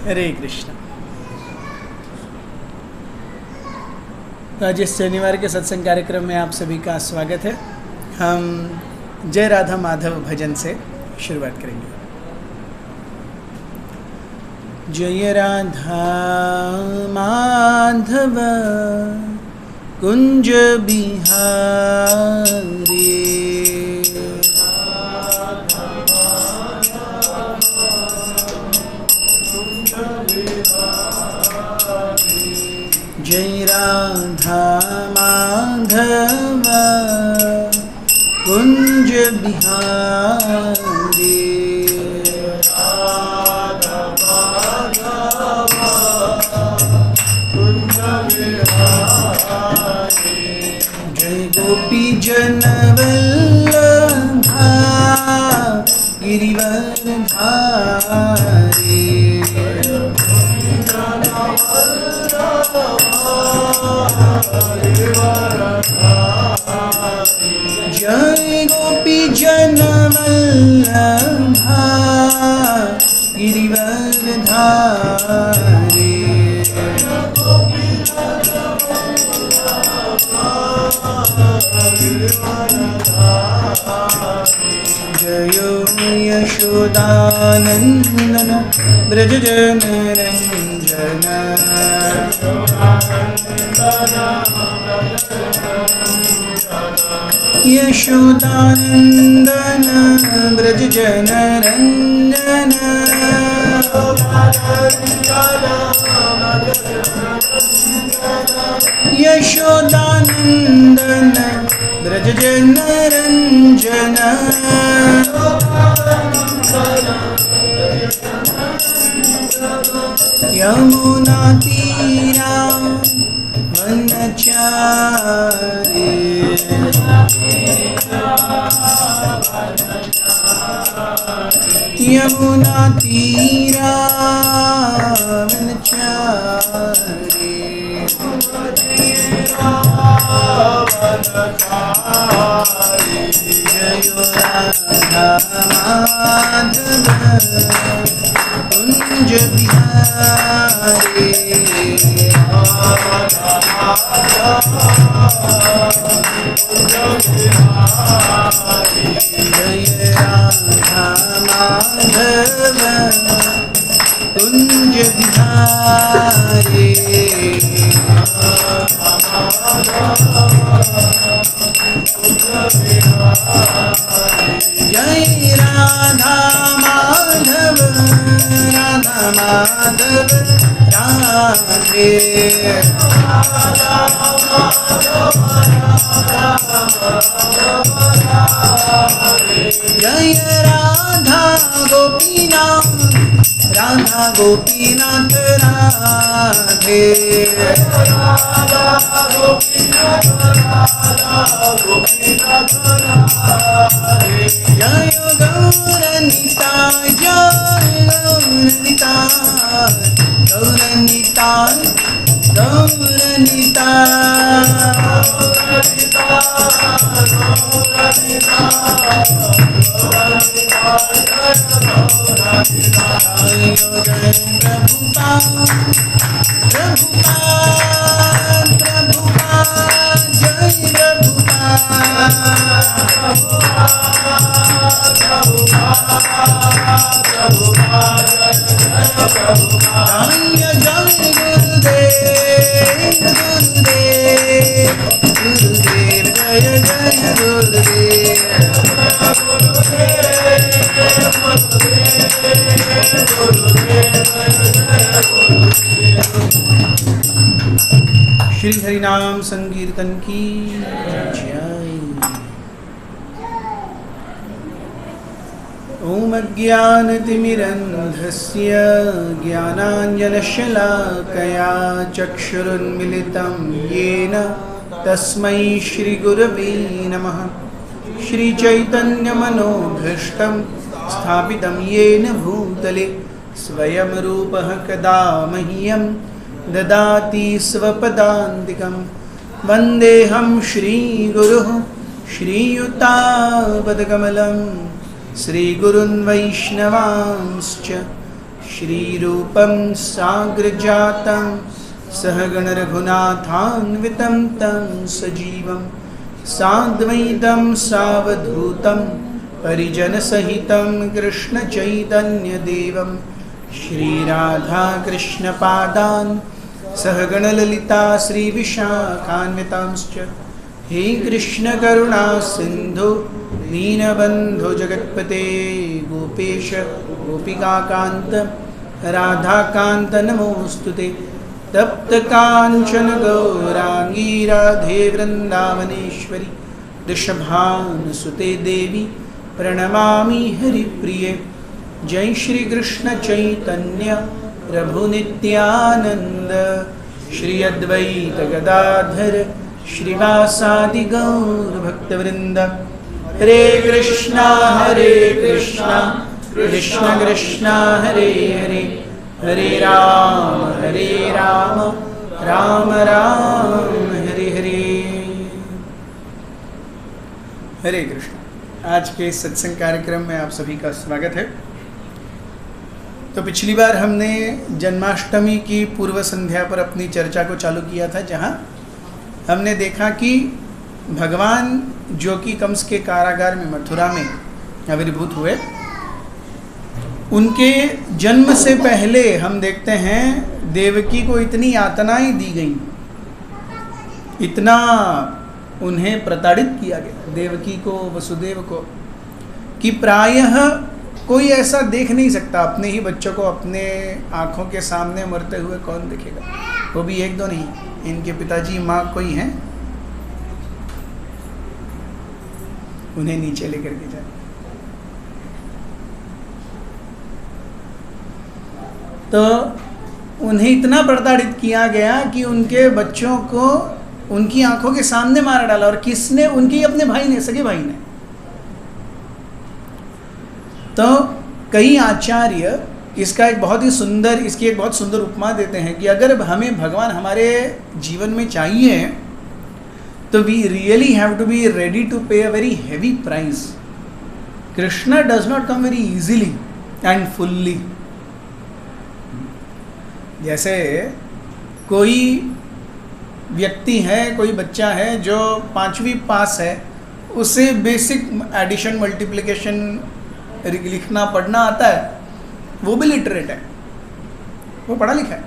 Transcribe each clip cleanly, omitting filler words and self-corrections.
हरे कृष्ण। तो आज इस शनिवार के सत्संग कार्यक्रम में आप सभी का स्वागत है। हम जय राधा माधव भजन से शुरुआत करेंगे। जय राधा माधव कुंज बिहारी, जय राधा माधव कुंज बिहारी, जय गोपी जन वल्लभा गिरिवर धारी, जय गोपी जन वल्लभा गिरिवर धारी, जयो यशोदानंदन ब्रज जन रंजन, यशोदानंदन ब्रज जन रंजन, यशोदानंदन ब्रज जन रंजन, यमुना तीरा वनचारी, यमुना तीरा वनचारी, जय राधा माधव कुंज बिहारी, जय राधा माधव कुंज बिहारी, जय राधा माधव राधा माधव राधे, जय राधा गोपीनाथ राधा गोपीनाथ राधे, जय गौरनिताय जय गौरनिताय गौरनिताय श्री हरिनाम संकीर्तन की जय। ओम अज्ञानतिमिरन्धस्य ज्ञानाञ्जनशलाकया चक्षुरुन्मिलितं येन तस्मै श्रीगुरवे नमः। श्रीचैतन्यमनोभीष्टं स्थापितं येन भूतले स्वयं रूपः कदा मह्यं ददाति स्वपदान्तिकं। वन्देऽहं श्रीगुरुः श्रीयुतापदकमलं श्रीगुरुन् वैष्णवांश्च श्रीरूपं साग्रजातं सहगण रघुनाथान्वितं तं सजीवं साद्वैतं सावधूतं परिजनसहितं कृष्णचैतन्यदेवं श्रीराधाकृष्णपादान् सहगणललिता श्रीविशाखान्वितांश्च हे कृष्ण करुणा सिंधु दीनबंधु जगत्पते गोपेश गोपिकाकांत राधाकांत नमोस्तुते तप्त कांचन गौरांगी राधे वृंदावनेश्वरी वृषभानुसुते देवी प्रणमामि हरिप्रिये जय श्री कृष्ण चैतन्य प्रभु नित्यानंद श्री अद्वैत गदाधर श्रीवासादि गौर भक्तवृंद हरे कृष्णा कृष्ण कृष्ण हरे हरे हरे राम राम राम हरे हरे। हरे कृष्ण। आज के इस सत्संग कार्यक्रम में आप सभी का स्वागत है। तो पिछली बार हमने जन्माष्टमी की पूर्व संध्या पर अपनी चर्चा को चालू किया था, जहाँ हमने देखा कि भगवान जो कि कंस के कारागार में मथुरा में आविर्भूत हुए, उनके जन्म से पहले हम देखते हैं देवकी को इतनी यातनाएं दी गई, इतना उन्हें प्रताड़ित किया गया, देवकी को वसुदेव को, कि प्रायः कोई ऐसा देख नहीं सकता अपने ही बच्चों को अपने आँखों के सामने मरते हुए। कौन देखेगा? वो भी एक दो नहीं, इनके पिताजी माँ कोई हैं, उन्हें नीचे लेकर के जाए। तो उन्हें इतना प्रताड़ित किया गया कि उनके बच्चों को उनकी आंखों के सामने मार डाला। और किसने? उनके अपने भाई ने, सगे भाई ने। तो कई आचार्य इसकी एक बहुत सुंदर उपमा देते हैं कि अगर हमें भगवान हमारे जीवन में चाहिए तो we really have to be ready to pay a very heavy price. Krishna does not come very easily and fully. जैसे कोई व्यक्ति है, कोई बच्चा है जो 5वीं पास है, उसे बेसिक एडिशन मल्टीप्लिकेशन लिखना पढ़ना आता है, वो भी लिटरेट है, वो पढ़ा लिखा है।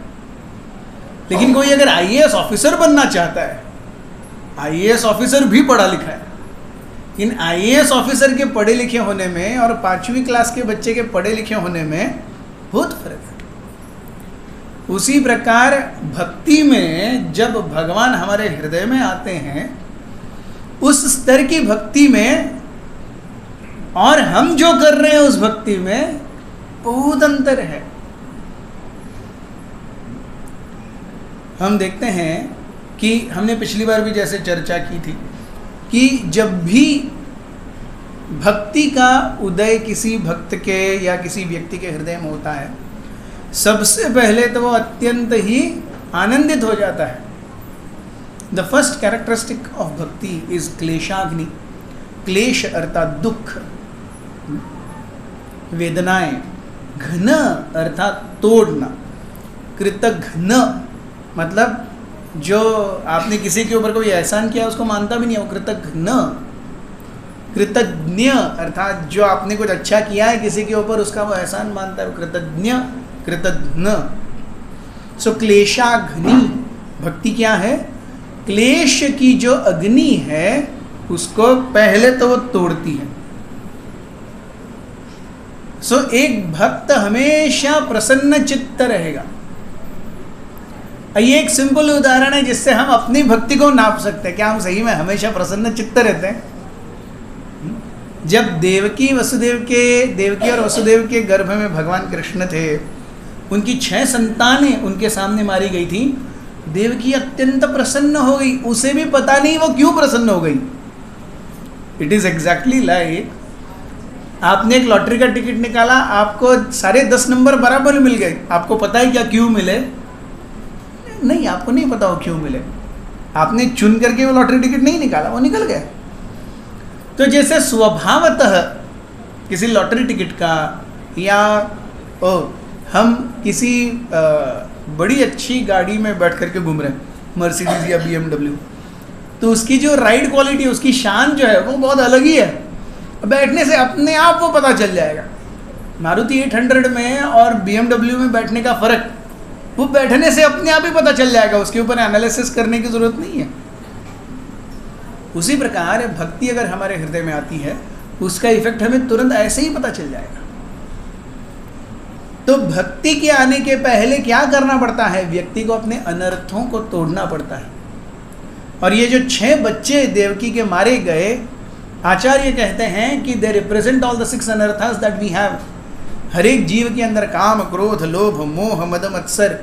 लेकिन कोई अगर आईएएस ऑफिसर बनना चाहता है, आईएएस ऑफिसर भी पढ़ा लिखा है, इन आईएएस ऑफिसर के पढ़े लिखे होने में और 5वीं क्लास के बच्चे के पढ़े लिखे होने में बहुत फर्क है। उसी प्रकार भक्ति में जब भगवान हमारे हृदय में आते हैं, उस स्तर की भक्ति में और हम जो कर रहे हैं उस भक्ति में बहुत अंतर है। हम देखते हैं कि हमने पिछली बार भी जैसे चर्चा की थी कि जब भी भक्ति का उदय किसी भक्त के या किसी व्यक्ति के हृदय में होता है, सबसे पहले तो वो अत्यंत ही आनंदित हो जाता है। द फर्स्ट कैरेक्टरिस्टिक ऑफ भक्ति इज क्लेशाग्नि। क्लेश अर्थात दुख, वेदनाएं, घन अर्थात तोड़ना, कृतघ्न मतलब जो आपने किसी के ऊपर कोई एहसान किया उसको मानता भी नहीं है, वो कृतघ्न। कृतज्ञ अर्थात जो आपने कुछ अच्छा किया है किसी के ऊपर, उसका वो एहसान मानता है, वो कृतज्ञ, कृतघ्न। सो क्लेशाग्नि भक्ति क्या है? क्लेश की जो अग्नि है उसको पहले तो वो तोड़ती है। सो एक भक्त हमेशा प्रसन्न चित्त रहेगा। ये एक सिंपल उदाहरण है जिससे हम अपनी भक्ति को नाप सकते हैं। क्या हम सही में हमेशा प्रसन्न चित्त रहते हैं? जब देवकी और वसुदेव के गर्भ में भगवान कृष्ण थे, उनकी 6 संतानें उनके सामने मारी गई थी। देवकी अत्यंत प्रसन्न हो गई, उसे भी पता नहीं वो क्यों प्रसन्न हो गई। इट इज एग्जैक्टली लाइक आपने एक लॉटरी का टिकट निकाला, आपको सारे 10 नंबर बराबर मिल गए। आपको पता है क्या क्यों मिले? नहीं, आपको नहीं पता वो क्यों मिले। आपने चुन करके वो लॉटरी टिकट नहीं निकाला, वो निकल गए। तो जैसे स्वभावतः किसी लॉटरी टिकट का या हम किसी बड़ी अच्छी गाड़ी में बैठ करके घूम रहे हैं, मर्सिडीज या BMW, तो उसकी जो राइड क्वालिटी, उसकी शान जो है वो बहुत अलग ही है। बैठने से अपने आप वो पता चल जाएगा। मारुति 800 में और BMW में बैठने का फ़र्क वो बैठने से अपने आप ही पता चल जाएगा, उसके ऊपर एनालिसिस करने की ज़रूरत नहीं है। उसी प्रकार भक्ति अगर हमारे हृदय में आती है, उसका इफेक्ट हमें तुरंत ऐसे ही पता चल जाएगा। तो भक्ति के आने के पहले क्या करना पड़ता है? व्यक्ति को अपने अनर्थों को तोड़ना पड़ता है। और ये जो 6 बच्चे देवकी के मारे गए, आचार्य कहते हैं कि they represent all the 6 anarthas that we have. हर एक जीव के अंदर काम, क्रोध, लोभ, मोह, मद, मत्सर,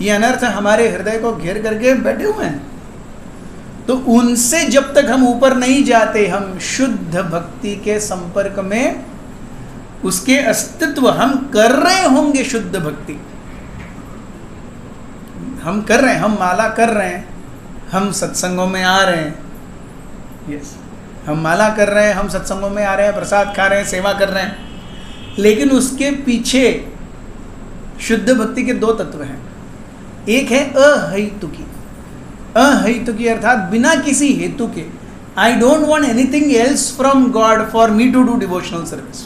ये अनर्थ हमारे हृदय को घेर करके बैठे हुए हैं। तो उनसे जब तक हम ऊपर नहीं जाते, हम शुद्ध भक्ति के संपर्क में, उसके अस्तित्व, हम कर रहे होंगे शुद्ध भक्ति, हम कर रहे हैं, हम माला कर रहे हैं, हम सत्संगों में आ रहे हैं, यस, हम माला कर रहे हैं, हम सत्संगों में आ रहे हैं, प्रसाद खा रहे हैं, सेवा कर रहे हैं, लेकिन उसके पीछे शुद्ध भक्ति के 2 तत्व हैं। एक है अहेतुकी। अहेतुकी अर्थात बिना किसी हेतु के, I don't want anything else from God for me to do devotional service.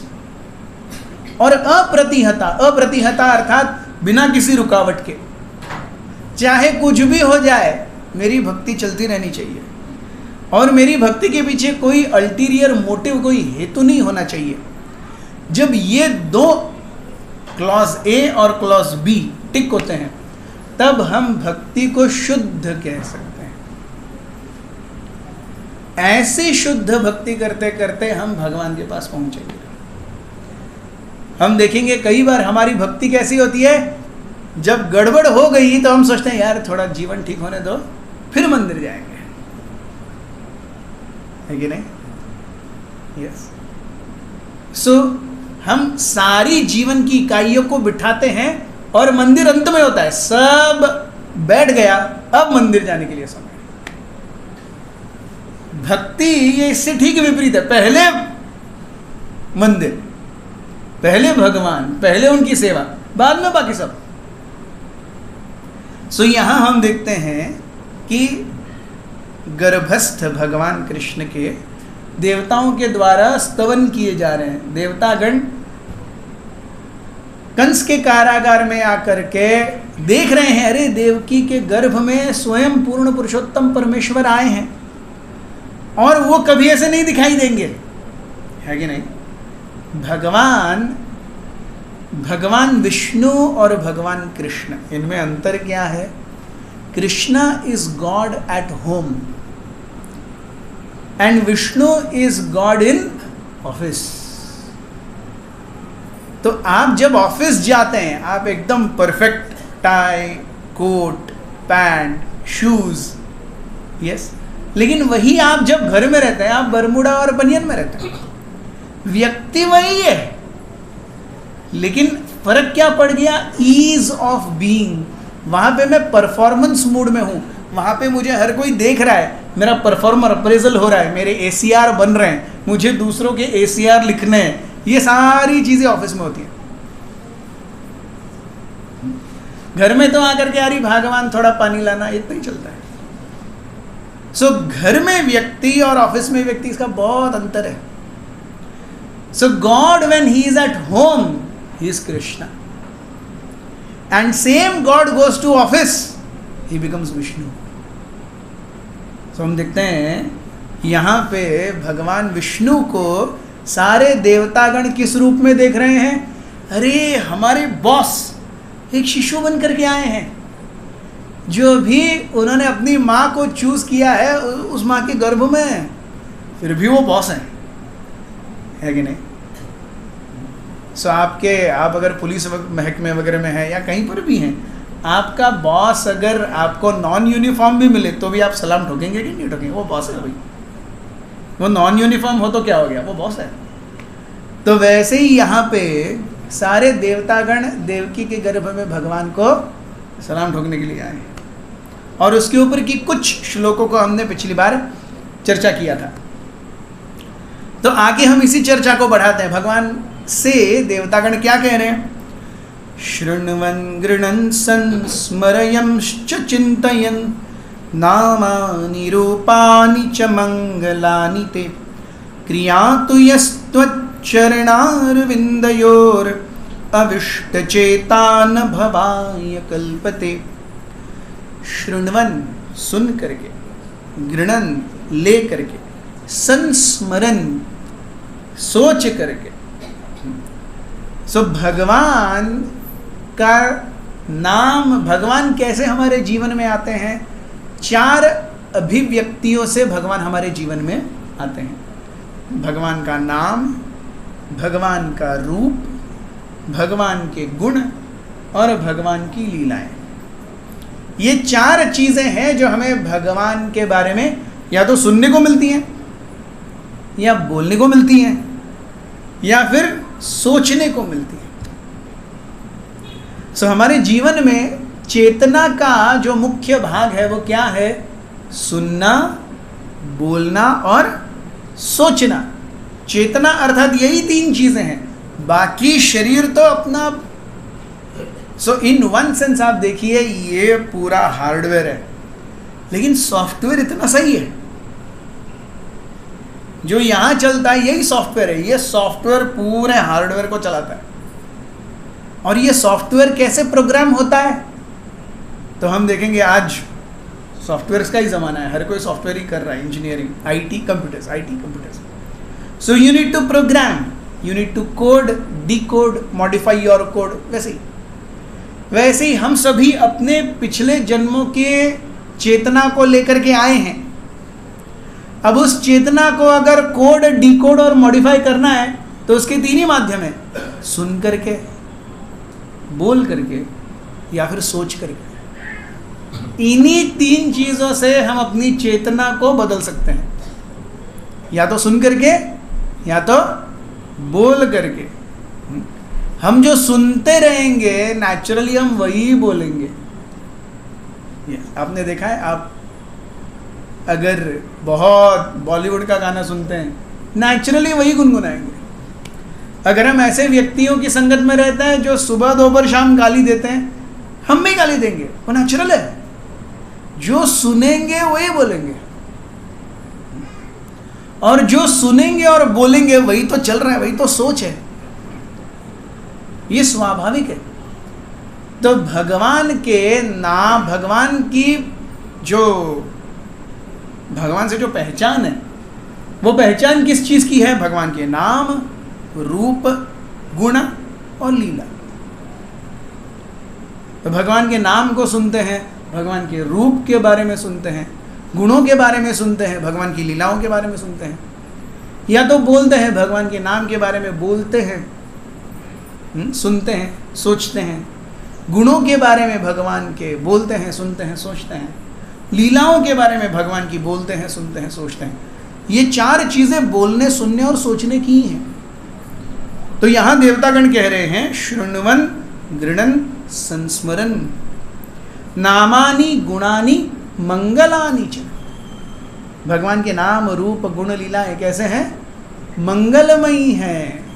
और अप्रतिहता। अप्रतिहता अर्थात बिना किसी रुकावट के, चाहे कुछ भी हो जाए, मेरी भक्ति चलती रहनी चाहिए। और मेरी भक्ति के पीछे कोई अल्टीरियर मोटिव, कोई हेतु नहीं होना चाहिए। जब ये 2 क्लॉज A और क्लॉज B टिक होते हैं, तब हम भक्ति को शुद्ध कह सकते हैं। ऐसे शुद्ध भक्ति करते करते हम भगवान के पास पहुंचेंगे। हम देखेंगे कई बार हमारी भक्ति कैसी होती है, जब गड़बड़ हो गई तो हम सोचते हैं यार थोड़ा जीवन ठीक होने दो, फिर मंदिर जाएंगे, है कि नहीं? यस। सो हम सारी जीवन की इकाइयों को बिठाते हैं और मंदिर अंत में होता है, सब बैठ गया, अब मंदिर जाने के लिए समय। भक्ति ये इससे ठीक विपरीत है। पहले मंदिर, पहले भगवान, पहले उनकी सेवा, बाद में बाकी सब। सो यहां हम देखते हैं कि गर्भस्थ भगवान कृष्ण के देवताओं के द्वारा स्तवन किए जा रहे हैं। देवतागण कंस के कारागार में आकर के देख रहे हैं, अरे देवकी के गर्भ में स्वयं पूर्ण पुरुषोत्तम परमेश्वर आए हैं, और वो कभी ऐसे नहीं दिखाई देंगे, है कि नहीं? भगवान विष्णु और भगवान कृष्ण, इनमें अंतर क्या है? Krishna is God at home and Vishnu is God in office. तो आप जब ऑफिस जाते हैं, आप एकदम perfect tie, coat, pant, shoes, yes, लेकिन वही आप जब घर में रहते हैं, आप बरमूडा और बनियन में रहते हैं। व्यक्ति वही है, लेकिन फर्क क्या पड़ गया? Ease of being. वहां पे मैं परफॉर्मेंस मूड में हूं, वहां पे मुझे हर कोई देख रहा है, मेरा परफॉर्मर अप्रेजल हो रहा है, मेरे ACR बन रहे हैं, मुझे दूसरों के ACR लिखने हैं, ये सारी चीजें ऑफिस में होती हैं। घर में तो आकर के यारी भगवान थोड़ा पानी लाना, इतना ही चलता है। सो घर में व्यक्ति और ऑफिस में व्यक्ति, इसका बहुत अंतर है। So God when he is at home, he is Krishna, and same God goes to office, he becomes Vishnu. तो हम देखते हैं यहाँ पे भगवान विष्णु को सारे देवतागण किस रूप में देख रहे हैं? अरे हमारे बॉस एक शिशु बन करके आए हैं, जो भी उन्होंने अपनी माँ को चूज किया है उस माँ के गर्भ में, फिर भी वो बॉस हैं, है कि नहीं? सो आप अगर पुलिस महकमे वगैरह में हैं या कहीं पर भी हैं, आपका बॉस अगर आपको नॉन यूनिफॉर्म भी मिले तो भी आप सलाम ठोकेंगे कि नहीं ठोकेंगे? वो बॉस है भाई। वो नॉन यूनिफॉर्म हो तो क्या हो गया, वो बॉस है। तो वैसे ही यहाँ पे सारे देवतागण देवकी के गर्भ में भगवान को सलाम ठोकने के लिए आए हैं। और उसके ऊपर की कुछ श्लोकों को हमने पिछली बार चर्चा किया था। तो आगे हम इसी चर्चा को बढ़ाते हैं। भगवान से देवतागण क्या कह रहे हैं? शृण्वन् गृह्णन् संस्मरयंश्च चिन्तयन् नामानि रूपाणि च मङ्गलानि ते क्रियातु यस्त्वच्चरणारविन्दयोर् अविष्टचेता न भवाय कल्पते। शृण्वन् सुन करके, गृह्णन् ले करके, संस्मरन् सोच करके। सो भगवान का नाम, भगवान कैसे हमारे जीवन में आते हैं? 4 अभिव्यक्तियों से भगवान हमारे जीवन में आते हैं। भगवान का नाम, भगवान का रूप, भगवान के गुण और भगवान की लीलाएं। ये 4 चीजें हैं जो हमें भगवान के बारे में या तो सुनने को मिलती हैं, या बोलने को मिलती हैं, या फिर सोचने को मिलती हैं। सो हमारे जीवन में चेतना का जो मुख्य भाग है वो क्या है? सुनना, बोलना और सोचना। चेतना अर्थात यही 3 चीजें हैं, बाकी शरीर तो अपना। सो इन वन सेंस आप देखिए ये पूरा हार्डवेयर है, लेकिन सॉफ्टवेयर इतना सही है। जो यहां चलता है यही सॉफ्टवेयर है। ये सॉफ्टवेयर पूरे हार्डवेयर को चलाता है। और ये सॉफ्टवेयर कैसे प्रोग्राम होता है तो हम देखेंगे। आज सॉफ्टवेयर का ही ज़माना है, हर कोई सॉफ्टवेयर ही कर रहा है। Engineering, IT computers. So you need to program, you need to code, decode, modify your code. वैसे ही हम सभी अपने पिछले जन्मों के चेतना को लेकर के आए हैं। अब उस चेतना को अगर कोड, डिकोड और मॉडिफाई करना है तो उसके 3 ही माध्यम है, सुन करके, बोल करके या फिर सोच करके। इन्हीं 3 चीजों से हम अपनी चेतना को बदल सकते हैं, या तो सुन करके या तो बोल करके। हम जो सुनते रहेंगे नेचुरली हम वही बोलेंगे। आपने देखा है, आप अगर बहुत बॉलीवुड का गाना सुनते हैं नेचुरली वही गुनगुनाएंगे। अगर हम ऐसे व्यक्तियों की संगत में रहते हैं जो सुबह दोपहर शाम गाली देते हैं, हम भी गाली देंगे, वो नेचुरल है। जो सुनेंगे वही बोलेंगे, और जो सुनेंगे और बोलेंगे वही तो चल रहा है, वही तो सोच है। ये स्वाभाविक है। तो भगवान के नाम, भगवान की जो, भगवान से जो पहचान है वो पहचान किस चीज की है? भगवान के नाम, रूप, गुण और लीला। तो भगवान के नाम को सुनते हैं, भगवान के रूप के बारे में सुनते हैं, गुणों के बारे में सुनते हैं, भगवान की लीलाओं के बारे में सुनते हैं, या तो बोलते हैं, भगवान के नाम के बारे में बोलते हैं, सुनते हैं, सोचते हैं। गुणों के बारे में भगवान के बोलते हैं, सुनते हैं, सोचते हैं। लीलाओं के बारे में भगवान की बोलते हैं, सुनते हैं, सोचते हैं। ये 4 चीजें बोलने, सुनने और सोचने की ही हैं। तो यहां देवतागण कह रहे हैं शृण्वन् गृह्णन् संस्मरन् नामानि गुणानि मंगलानि च। भगवान के नाम, रूप, गुण, लीलाएं कैसे हैं? मंगलमयी हैं।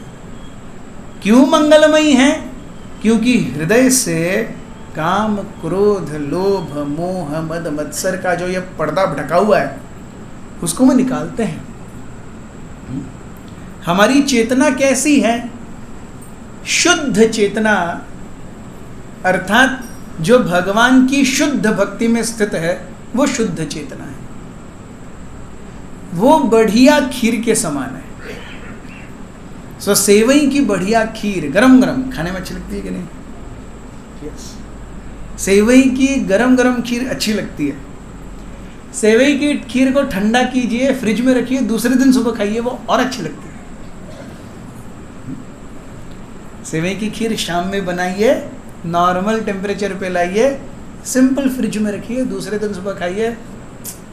क्यों मंगलमयी हैं? क्योंकि हृदय से काम, क्रोध, लोभ, मोह, मद, मत्सर का जो ये पर्दा ढका हुआ है उसको वो निकालते हैं। हमारी चेतना कैसी है? शुद्ध चेतना, अर्थात जो भगवान की शुद्ध भक्ति में स्थित है वो शुद्ध चेतना है। वो बढ़िया खीर के समान है। सो सेवई की बढ़िया खीर गरम गरम खाने में अच्छी लगती है कि नहीं? यस। सेवई की गरम गरम खीर अच्छी लगती है। सेवई की खीर को ठंडा कीजिए, फ्रिज में रखिए, दूसरे दिन सुबह खाइए, वो और अच्छी लगती है। सेवई की खीर शाम में बनाइए, नॉर्मल टेम्परेचर पे लाइए, सिंपल फ्रिज में रखिए, दूसरे दिन सुबह खाइए,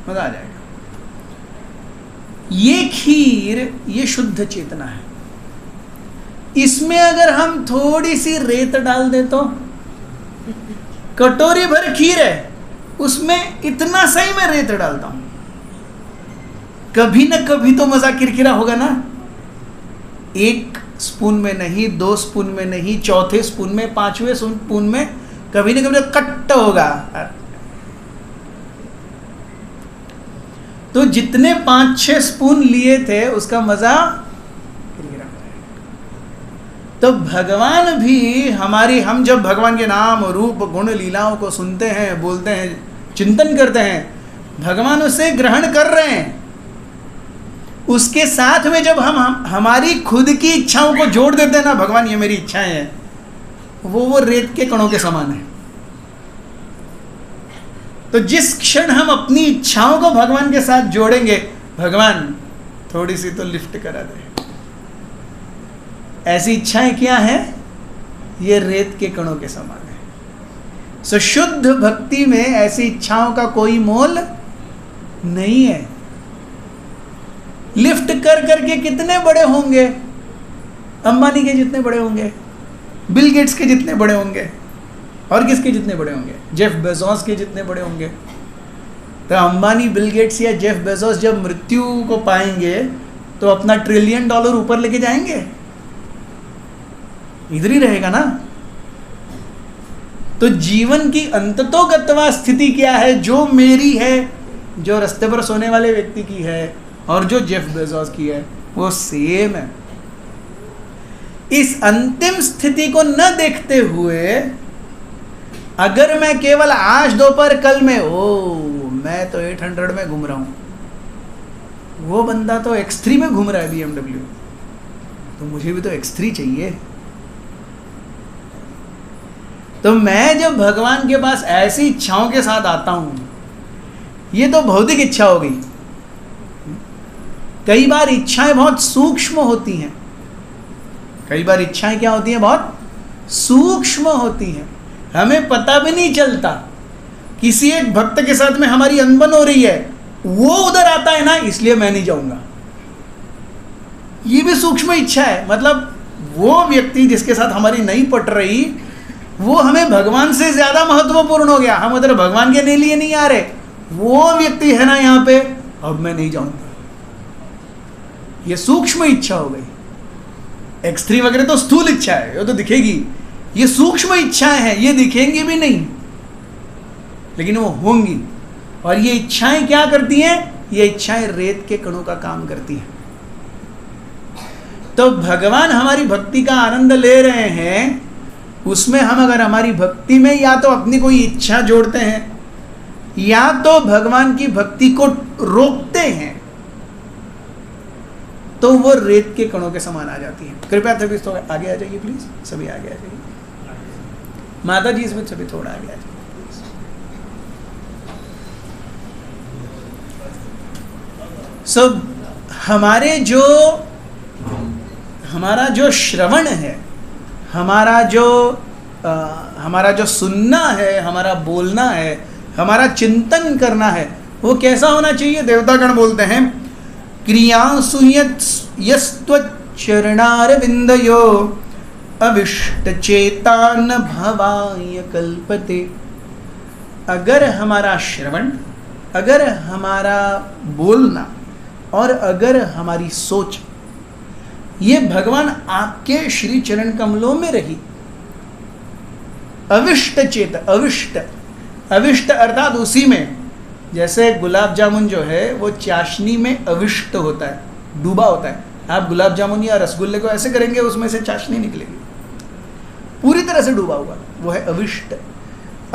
मजा आ जाएगा। ये खीर, ये शुद्ध चेतना है। इसमें अगर हम थोड़ी सी रेत डाल दे तो, कटोरी भर खीर है, उसमें इतना सही मैं रेत डालता हूं, कभी ना कभी तो मजा किरकिरा होगा ना। एक स्पून में नहीं, 2 स्पून में नहीं, चौथे स्पून में, 5वें स्पून में कभी न कभी कट होगा। तो जितने 5-6 स्पून लिए थे उसका मजा। तो भगवान भी हम जब भगवान के नाम रूप गुण लीलाओं को सुनते हैं, बोलते हैं, चिंतन करते हैं, भगवान उसे ग्रहण कर रहे हैं। उसके साथ में जब हम हमारी खुद की इच्छाओं को जोड़ देते हैं ना, भगवान ये मेरी इच्छाएं हैं, वो रेत के कणों के समान है। तो जिस क्षण हम अपनी इच्छाओं को भगवान के साथ जोड़ेंगे, भगवान थोड़ी सी तो लिफ्ट करा दे। ऐसी इच्छाएं क्या है? ये रेत के कणों के समान है। सो शुद्ध भक्ति में ऐसी इच्छाओं का कोई मोल नहीं है। लिफ्ट कर करके कितने बड़े होंगे? अंबानी के जितने बड़े होंगे, बिल गेट्स के जितने बड़े होंगे, और किसके जितने बड़े होंगे? जेफ बेजोस के जितने बड़े होंगे। तो अंबानी, बिल गेट्स या जेफ बेजोस जब मृत्यु को पाएंगे तो अपना $1 ट्रिलियन ऊपर लेके जाएंगे? इधर ही रहेगा ना। तो जीवन की अंततोगत्वा स्थिति क्या है? जो मेरी है, जो रास्ते पर सोने वाले व्यक्ति की है, और जो जेफ बेजोस की है, वो सेम है। इस अंतिम स्थिति को न देखते हुए अगर मैं केवल आज दोपहर कल में मैं तो 800 में घूम रहा हूं, वो बंदा तो X3 में घूम रहा है BMW, तो मुझे भी तो X3 चाहिए। तो मैं जब भगवान के पास ऐसी इच्छाओं के साथ आता हूं, ये तो भौतिक इच्छा हो गई। कई बार इच्छाएं बहुत सूक्ष्म होती हैं। कई बार इच्छाएं क्या होती हैं? बहुत सूक्ष्म होती हैं। हमें पता भी नहीं चलता। किसी एक भक्त के साथ में हमारी अनबन हो रही है, वो उधर आता है ना, इसलिए मैं नहीं जाऊंगा। ये भी सूक्ष्म इच्छा है। मतलब वो व्यक्ति जिसके साथ हमारी नहीं पट रही, वो हमें भगवान से ज्यादा महत्वपूर्ण हो गया। हम उधर भगवान के लिए नहीं आ रहे, वो व्यक्ति है ना यहाँ पे, अब मैं नहीं जाऊंगा। ये सूक्ष्म इच्छा हो गई। X3 वगैरह तो स्थूल इच्छा है, वो तो दिखेगी। ये सूक्ष्म इच्छाएं हैं, ये दिखेंगी भी नहीं, लेकिन वो होंगी। और ये इच्छाएं क्या करती हैं? ये इच्छाएं रेत के कणों का काम करती हैं। तो भगवान हमारी भक्ति का आनंद ले रहे हैं, उसमें हम अगर हमारी भक्ति में या तो अपनी कोई इच्छा जोड़ते हैं, या तो भगवान की भक्ति को रोकते हैं, तो वो रेत के कणों के समान आ जाती है। कृपया सभी तो आगे आ जाइए प्लीज, सभी आगे आ जाइए। माता जी इसमें सभी थोड़ा आगे आ जाइए। हमारा जो श्रवण है, हमारा जो सुनना है, हमारा बोलना है, हमारा चिंतन करना है, वो कैसा होना चाहिए? देवतागण बोलते हैं, क्रियासु यस्त्वच्चरणारविन्दयो अविष्टचेता न भवाय कल्पते। अगर हमारा श्रवण, अगर हमारा बोलना और अगर हमारी सोच ये भगवान आपके श्री चरण कमलों में रही, अविष्ट चेत, अविष्ट अर्थात उसी में, जैसे गुलाब जामुन जो है वो चाशनी में अविष्ट होता है, डूबा होता है। आप गुलाब जामुन या रसगुल्ले को ऐसे करेंगे, उसमें से चाशनी निकलेगी, पूरी तरह से डूबा हुआ, वो है अविष्ट।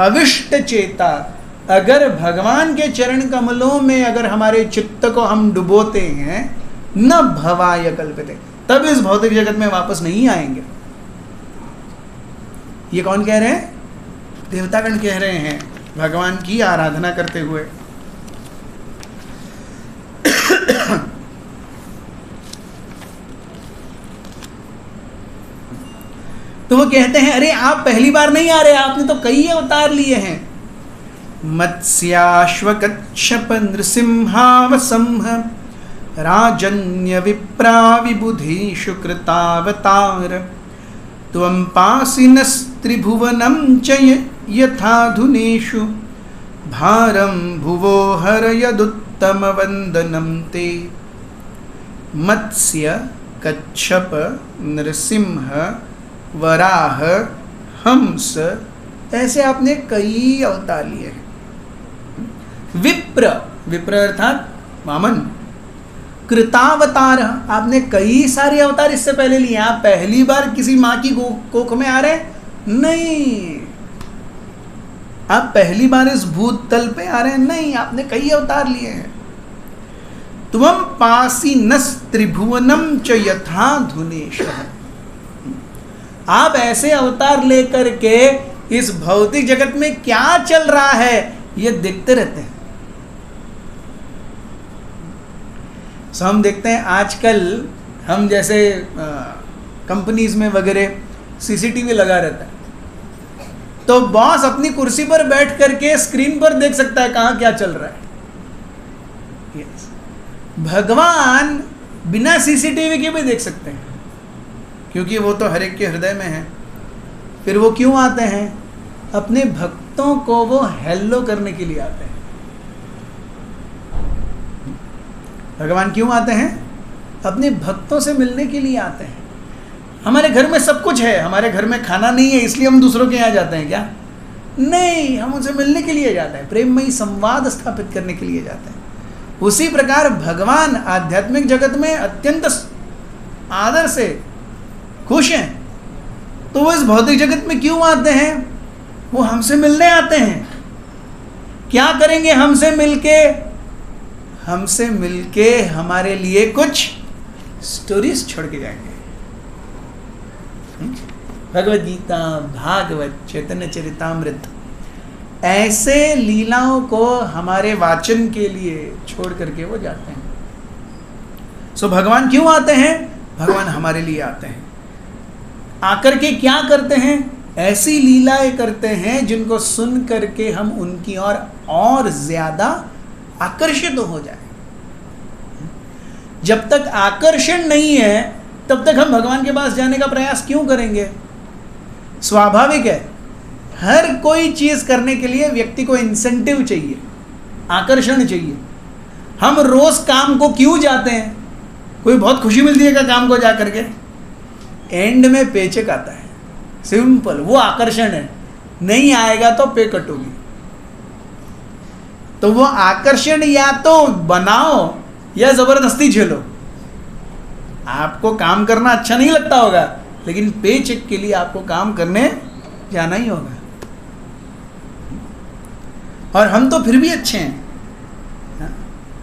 अविष्ट चेता, अगर भगवान के चरण कमलों में अगर हमारे चित्त को हम डुबोते हैं, न भवाय कल्पते, तब इस भौतिक जगत में वापस नहीं आएंगे। ये कौन कह रहे हैं? देवतागण कह रहे हैं, भगवान की आराधना करते हुए। तो वो कहते हैं, अरे आप पहली बार नहीं आ रहे, आपने तो कई अवतार लिए हैं। मत्स्याश्वकच्छप नृसिंहावसंह राजन्य विप्रा विबुधीषु कृतावतार त्वं पासिनस्त्रिभुवनं च यथाधुनेषु भारं भुवो हरयदुत्तमवन्दनं ते। मत्स्य कच्छप, नरसिंह, वराह, हंस, ऐसे आपने कई अवतार लिए हैं। विप्र, विप्र अर्थात वामन, कृतावतार, आपने कई सारे अवतार इससे पहले लिए। आप पहली बार किसी माँ की कोख में आ रहे हैं? नहीं। आप पहली बार इस भूत तल पे आ रहे हैं? नहीं, आपने कई अवतार लिए हैं। त्वं पासी नस त्रिभुवनम च यथा धुनेश, आप ऐसे अवतार लेकर के इस भौतिक जगत में क्या चल रहा है ये देखते रहते हैं। सो हम देखते हैं आजकल, हम जैसे कंपनीज में वगैरह सीसीटीवी लगा रहता है, तो बॉस अपनी कुर्सी पर बैठ करके स्क्रीन पर देख सकता है कहाँ क्या चल रहा है। yes. भगवान बिना सीसीटीवी के भी देख सकते हैं, क्योंकि वो तो हर एक के हृदय में है। फिर वो क्यों आते हैं? अपने भक्तों को वो हेलो करने के लिए आते हैं। भगवान क्यों आते हैं? अपने भक्तों से मिलने के लिए आते हैं। हमारे घर में सब कुछ है, हमारे घर में खाना नहीं है इसलिए हम दूसरों के यहाँ जाते हैं क्या? नहीं, हम उनसे मिलने के लिए जाते हैं, प्रेममयी संवाद स्थापित करने के लिए जाते हैं। उसी प्रकार भगवान आध्यात्मिक जगत में अत्यंत आदर से खुश हैं, तो वो इस भौतिक जगत में क्यों आते हैं? वो हमसे मिलने आते हैं। क्या करेंगे हमसे मिलके? हमसे मिलके हमारे लिए कुछ स्टोरीज छोड़ के जाएंगे। भगवद गीता, भागवत, चैतन्य चरितामृत, ऐसे लीलाओं को हमारे वाचन के लिए छोड़ करके वो जाते हैं। सो भगवान क्यों आते हैं? भगवान हमारे लिए आते हैं। आकर के क्या करते हैं? ऐसी लीलाएं करते हैं जिनको सुन करके हम उनकी और ज्यादा आकर्षित हो जाए। जब तक आकर्षण नहीं है तब तक हम भगवान के पास जाने का प्रयास क्यों करेंगे? स्वाभाविक है, हर कोई चीज करने के लिए व्यक्ति को इंसेंटिव चाहिए, आकर्षण चाहिए। हम रोज काम को क्यों जाते हैं? कोई बहुत खुशी मिलती है क्या काम को जा करके? एंड में पेचेक आता है, सिंपल, वो आकर्षण है। नहीं आएगा तो पे कट होगी। तो वो आकर्षण या तो बनाओ या जबरदस्ती झेलो। आपको काम करना अच्छा नहीं लगता होगा, लेकिन पे चेक के लिए आपको काम करने जाना ही होगा। और हम तो फिर भी अच्छे हैं।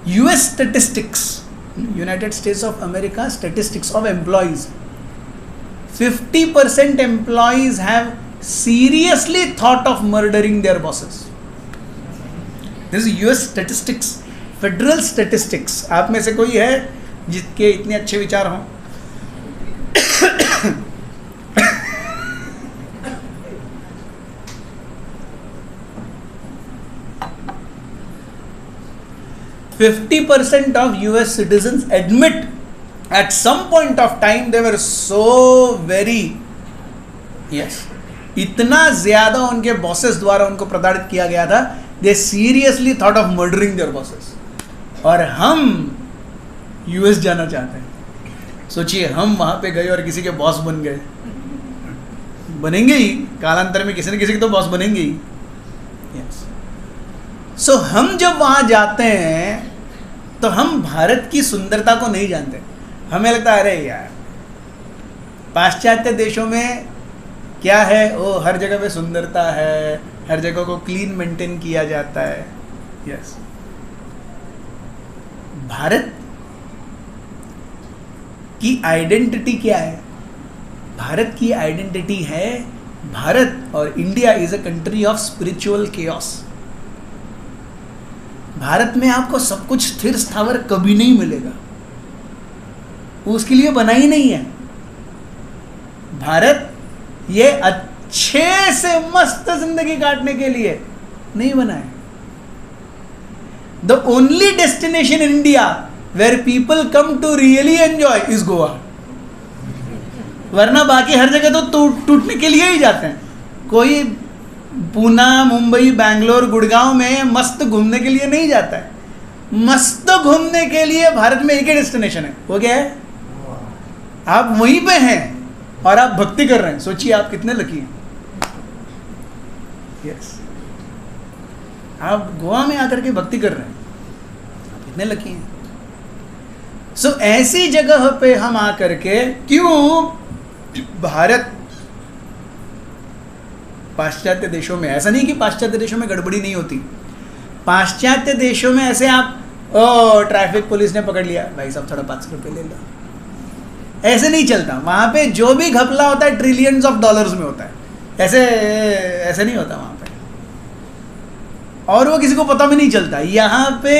US statistics, United States of America statistics of employees, 50% employees have seriously thought of murdering their bosses. This is US statistics, federal statistics. आप में से कोई है जिसके इतने अच्छे विचार हों? %50 of US citizens admit at some point of time they were so very, yes, इतना ज्यादा उनके बॉसेस द्वारा उनको प्रताड़ित किया गया था, they seriously thought of murdering their bosses। और हम यूएस जाना चाहते हैं। सोचिए, हम वहां पे गए और किसी के बॉस बन गए, बनेंगे ही, कालांतर में किसी न किसी के तो बॉस बनेंगे ही। yes. सो हम जब वहां जाते हैं तो हम भारत की सुंदरता को नहीं जानते। हमें लगता है अरे यार पाश्चात्य देशों में क्या है, वो हर जगह पे सुंदरता है, हर जगह को क्लीन मेंटेन किया जाता है। यस, भारत की आइडेंटिटी क्या है? भारत की आइडेंटिटी है, भारत और India is a country of spiritual chaos. Bharat में आपको सब कुछ स्थिर स्थावर कभी नहीं मिलेगा, उसके लिए बना ही नहीं है। भारत ये अच्छे से मस्त जिंदगी काटने के लिए नहीं बना है। The only destination in India where people come to really enjoy is Goa, वरना बाकी हर जगह तो टूटने के लिए ही जाते हैं। कोई पूना, मुंबई, बैंगलोर, गुड़गांव में मस्त घूमने के लिए नहीं जाता है। मस्त घूमने के लिए भारत में एक ही डेस्टिनेशन है, वो क्या है? आप वहीं पे हैं और आप भक्ति कर रहे हैं, सोचिए आप कितने लकी हैं। यस, आप गोवा में आकर के भक्ति कर रहे हैं, आप कितने लकी हैं। सो ऐसी जगह पे हम आकर के, क्यों भारत पाश्चात्य देशों में, ऐसा नहीं कि पाश्चात्य देशों में गड़बड़ी नहीं होती, पाश्चात्य देशों में ऐसे आप ट्रैफिक पुलिस ने पकड़ लिया, भाई साहब थोड़ा 500 रुपये ले लो, ऐसे नहीं चलता। वहां पे जो भी घपला होता है ट्रिलियंस ऑफ डॉलर्स में होता है, ऐसे नहीं होता वहां पे, और वो किसी को पता भी नहीं चलता। यहाँ पे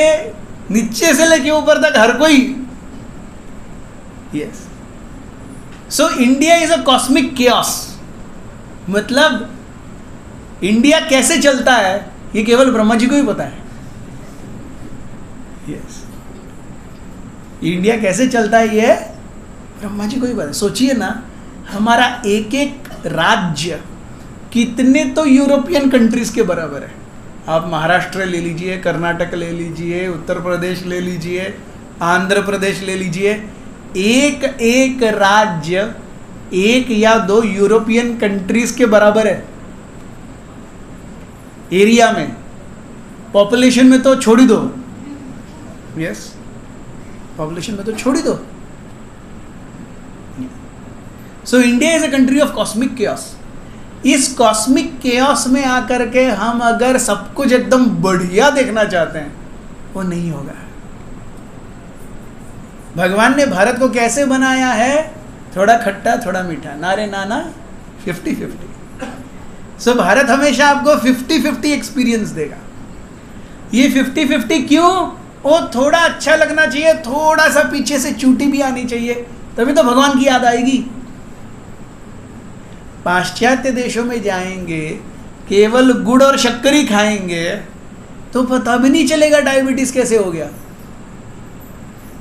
नीचे से लेके ऊपर तक हर कोई। Yes, so India is a cosmic chaos. मतलब इंडिया कैसे चलता है ये केवल ब्रह्मा जी को ही पता है। यस, इंडिया कैसे चलता है ये ब्रह्मा जी को ही पता है। सोचिए ना, हमारा एक एक राज्य कितने तो यूरोपियन कंट्रीज के बराबर है। आप महाराष्ट्र ले लीजिए, कर्नाटक ले लीजिए, उत्तर प्रदेश ले लीजिए, आंध्र प्रदेश ले लीजिए, एक एक राज्य 1 या 2 यूरोपियन कंट्रीज के बराबर है एरिया में। पॉपुलेशन में तो छोड़ ही दो। यस, पॉपुलेशन में तो छोड़ ही दो। So India is a country of cosmic chaos. इस कॉस्मिक केओस में आकर के हम अगर सब कुछ एकदम बढ़िया देखना चाहते हैं, वो नहीं होगा। भगवान ने भारत को कैसे बनाया है? थोड़ा खट्टा थोड़ा मीठा, नारे नाना 50-50। सो भारत हमेशा आपको 50-50 एक्सपीरियंस देगा। ये 50-50 क्यों? वो थोड़ा अच्छा लगना चाहिए, थोड़ा सा पीछे से चूटी भी आनी चाहिए, तभी तो भगवान की याद आएगी। पाश्चात्य देशों में जाएंगे, केवल गुड़ और शक्कर ही खाएंगे तो पता भी नहीं चलेगा डायबिटीज कैसे हो गया।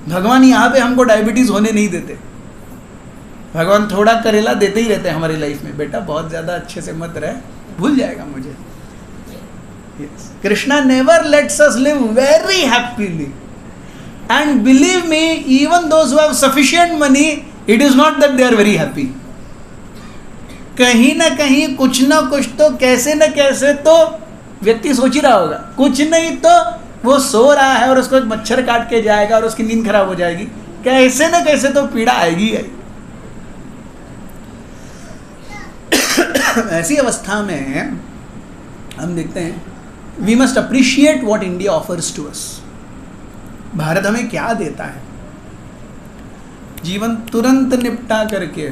भगवान यहाँ पे हमको डायबिटीज होने नहीं देते। भगवान थोड़ा करेला देते ही रहते हैं हमारी लाइफ में, बेटा बहुत ज्यादा अच्छे से मत रहे, भूल जाएगा मुझे। Krishna never lets us live very happily, and believe me, even those who have sufficient money, it is not that they are very happy. कहीं ना कहीं कुछ ना कुछ तो, कैसे ना कैसे तो व्यक्ति सोच ही रहा होगा, कुछ नहीं तो वो सो रहा है और उसको एक मच्छर काट के जाएगा और उसकी नींद खराब हो जाएगी, कैसे ना कैसे तो पीड़ा आएगी है। ऐसी अवस्था में हम देखते हैं, we must appreciate what India offers to us. Bharat हमें क्या देता है? जीवन तुरंत निपटा करके,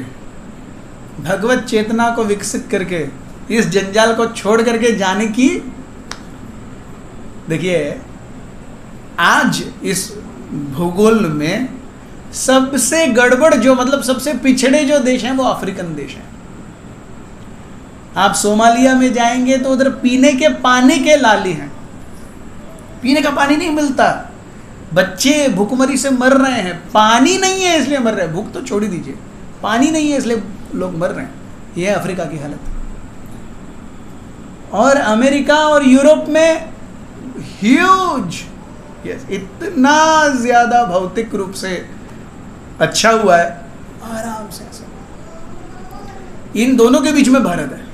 भगवत चेतना को विकसित करके, इस जंजाल को छोड़ करके जाने की। देखिए, आज इस भूगोल में सबसे गड़बड़ जो, मतलब सबसे पिछड़े जो देश हैं वो अफ्रीकन देश हैं। आप सोमालिया में जाएंगे तो उधर पीने के पानी के लाली हैं, पीने का पानी नहीं मिलता, बच्चे भूखमरी से मर रहे हैं, पानी नहीं है इसलिए मर रहे हैं। भूख तो छोड़ ही दीजिए, पानी नहीं है इसलिए लोग मर रहे हैं। यह है अफ्रीका की हालत। और अमेरिका और यूरोप में ह्यूज, यस, इतना ज्यादा भौतिक रूप से अच्छा हुआ है, आराम से ऐसा। इन दोनों के बीच में भारत है।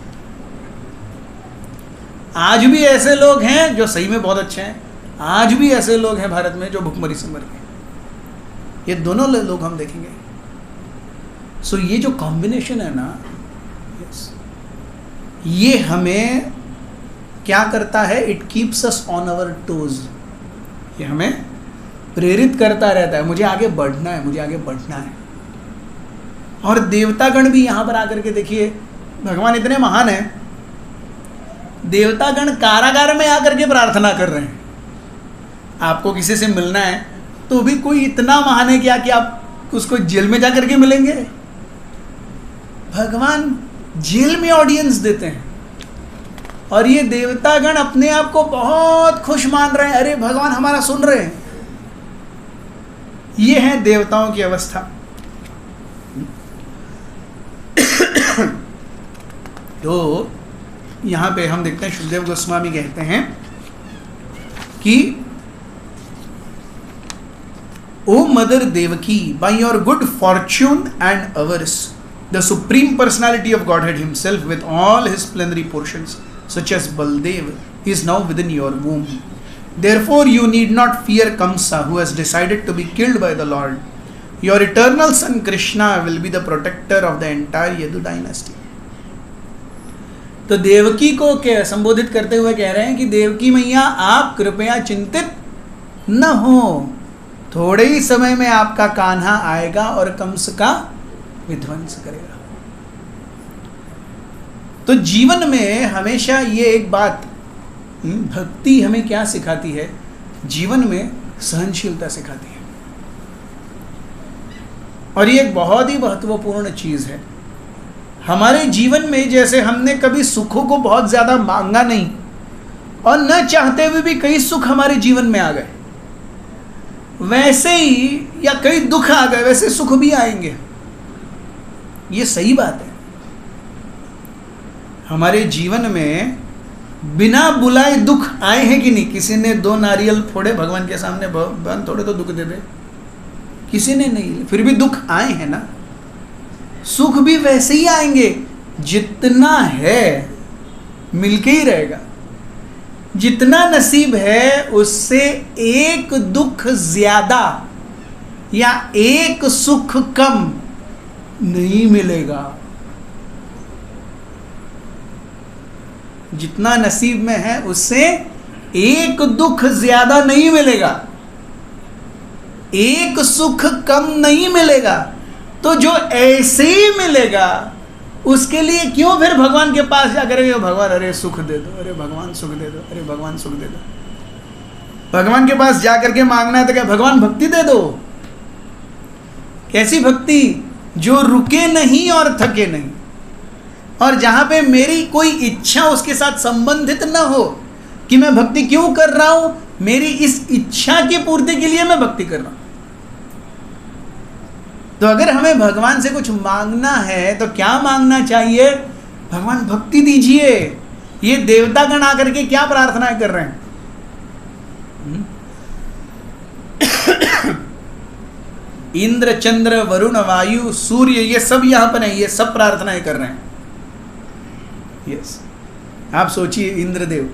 आज भी ऐसे लोग हैं जो सही में बहुत अच्छे हैं, आज भी ऐसे लोग हैं भारत में जो भुखमरी से मर गए। ये दोनों लोग हम देखेंगे। सो ये जो कॉम्बिनेशन है ना, यस, ये हमें क्या करता है? It keeps us on our toes. ये हमें प्रेरित करता रहता है, मुझे आगे बढ़ना है, मुझे आगे बढ़ना है। और देवतागण भी यहाँ पर आकर के देखिए, भगवान इतने महान हैं, देवतागण कारागार में आकर के प्रार्थना कर रहे हैं। आपको किसी से मिलना है तो भी कोई इतना महान है क्या कि आप उसको जेल में जाकर के मिलेंगे? भगवान जेल में ऑडियंस देते हैं, और ये देवतागण अपने आप को बहुत खुश मान रहे हैं, अरे भगवान हमारा सुन रहे हैं। ये है देवताओं की अवस्था। तो यहाँ पे हम देखते हैं, शुकदेव गोस्वामी कहते हैं कि O Mother Devaki, by your good fortune and ours, the Supreme Personality of Godhead Himself with all His plenary portions, such as Baldev, is now within your womb. Therefore, you need not fear Kamsa, who has decided to be killed by the Lord. Your eternal son Krishna will be the protector of the entire Yadu dynasty. तो देवकी को क्या संबोधित करते हुए कह रहे हैं कि देवकी मैया आप कृपया चिंतित न हो, थोड़े ही समय में आपका कान्हा आएगा और कंस का विध्वंस करेगा। तो जीवन में हमेशा ये एक बात, भक्ति हमें क्या सिखाती है? जीवन में सहनशीलता सिखाती है, और ये एक बहुत ही महत्वपूर्ण चीज है। हमारे जीवन में जैसे हमने कभी सुखों को बहुत ज्यादा मांगा नहीं, और न चाहते हुए भी कई सुख हमारे जीवन में आ गए, वैसे ही या कई दुख आ गए वैसे सुख भी आएंगे। ये सही बात है। हमारे जीवन में बिना बुलाए दुख आए हैं कि नहीं? किसी ने 2 नारियल फोड़े भगवान के सामने, भगवान थोड़े तो दुख दे दे, किसी ने नहीं, फिर भी दुख आए हैं ना। सुख भी वैसे ही आएंगे, जितना है मिलके ही रहेगा। जितना नसीब है उससे एक दुख ज्यादा या एक सुख कम नहीं मिलेगा। जितना नसीब में है उससे एक दुख ज्यादा नहीं मिलेगा, एक सुख कम नहीं मिलेगा। तो जो ऐसे ही मिलेगा उसके लिए क्यों फिर भगवान के पास जाकर के भगवान अरे सुख दे दो, अरे भगवान सुख दे दो, अरे भगवान सुख दे दो। भगवान के पास जाकर के मांगना है तो क्या भगवान भक्ति दे दो? कैसी भक्ति? जो रुके नहीं और थके नहीं, और जहां पे मेरी कोई इच्छा उसके साथ संबंधित ना हो कि मैं भक्ति क्यों कर रहा हूं, मेरी इस इच्छा की पूर्ति के लिए मैं भक्ति कर रहा हूं। तो अगर हमें भगवान से कुछ मांगना है तो क्या मांगना चाहिए? भगवान भक्ति दीजिए। ये देवतागण आकर के क्या प्रार्थनाएं कर रहे हैं? इंद्र, चंद्र, वरुण, वायु, सूर्य, ये सब यहां पर है, ये सब प्रार्थनाएं कर रहे हैं। यस, आप सोचिए, इंद्रदेव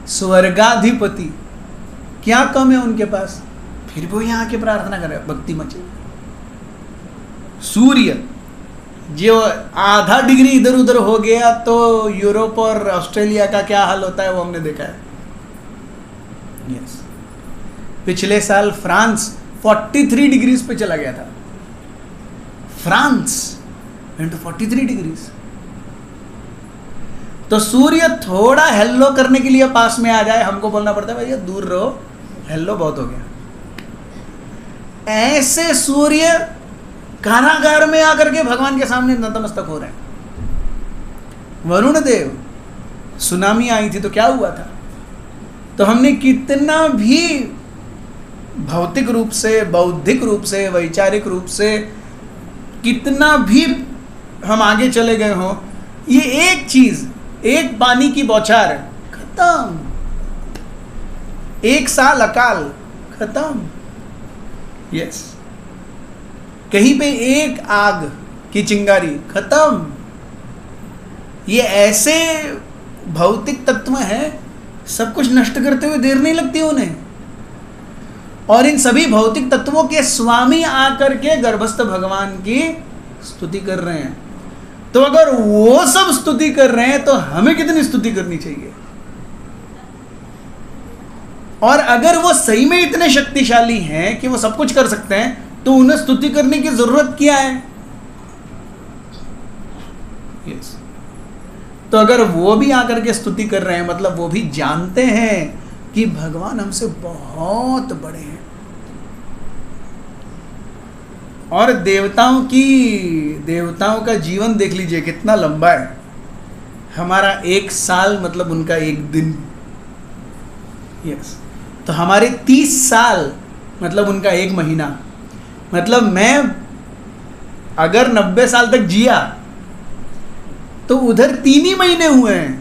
स्वर्गाधिपति, क्या कम है उनके पास, फिर वो यहाँ आके प्रार्थना कर रहे हैं, भक्ति मचे। सूर्य जो आधा डिग्री इधर उधर हो गया तो यूरोप और ऑस्ट्रेलिया का क्या हाल होता है वो हमने देखा है। यस, पिछले साल फ्रांस 43 डिग्रीज पे चला गया था। France went to 43 degrees. तो सूर्य थोड़ा हेलो करने के लिए पास में आ जाए, हमको बोलना पड़ता है भैया दूर रहो, हेलो बहुत हो गया। ऐसे सूर्य कारागार में आकर के भगवान के सामने नतमस्तक हो रहे हैं। वरुण देव, सुनामी आई थी तो क्या हुआ था? तो हमने कितना भी भौतिक रूप से, बौद्धिक रूप से, वैचारिक रूप से कितना भी हम आगे चले गए हो, ये एक चीज, एक पानी की बौछार खत्म, एक साल अकाल खत्म। यस, कहीं पे एक आग की चिंगारी खत्म। ये ऐसे भौतिक तत्व हैं, सब कुछ नष्ट करते हुए देर नहीं लगती उन्हें। और इन सभी भौतिक तत्वों के स्वामी आकर के गर्भस्थ भगवान की स्तुति कर रहे हैं। तो अगर वो सब स्तुति कर रहे हैं तो हमें कितनी स्तुति करनी चाहिए? और अगर वो सही में इतने शक्तिशाली हैं कि वो सब कुछ कर सकते हैं, तो उन्हें स्तुति करने की जरूरत क्या है? yes. तो अगर वो भी आकर के स्तुति कर रहे हैं, मतलब वो भी जानते हैं कि भगवान हमसे बहुत बड़े हैं। और देवताओं का जीवन देख लीजिए कितना लंबा है। हमारा 1 साल मतलब उनका 1 दिन। यस, तो हमारे 30 साल मतलब उनका 1 महीना। मतलब मैं अगर 90 साल तक जिया तो उधर 3 ही महीने हुए हैं।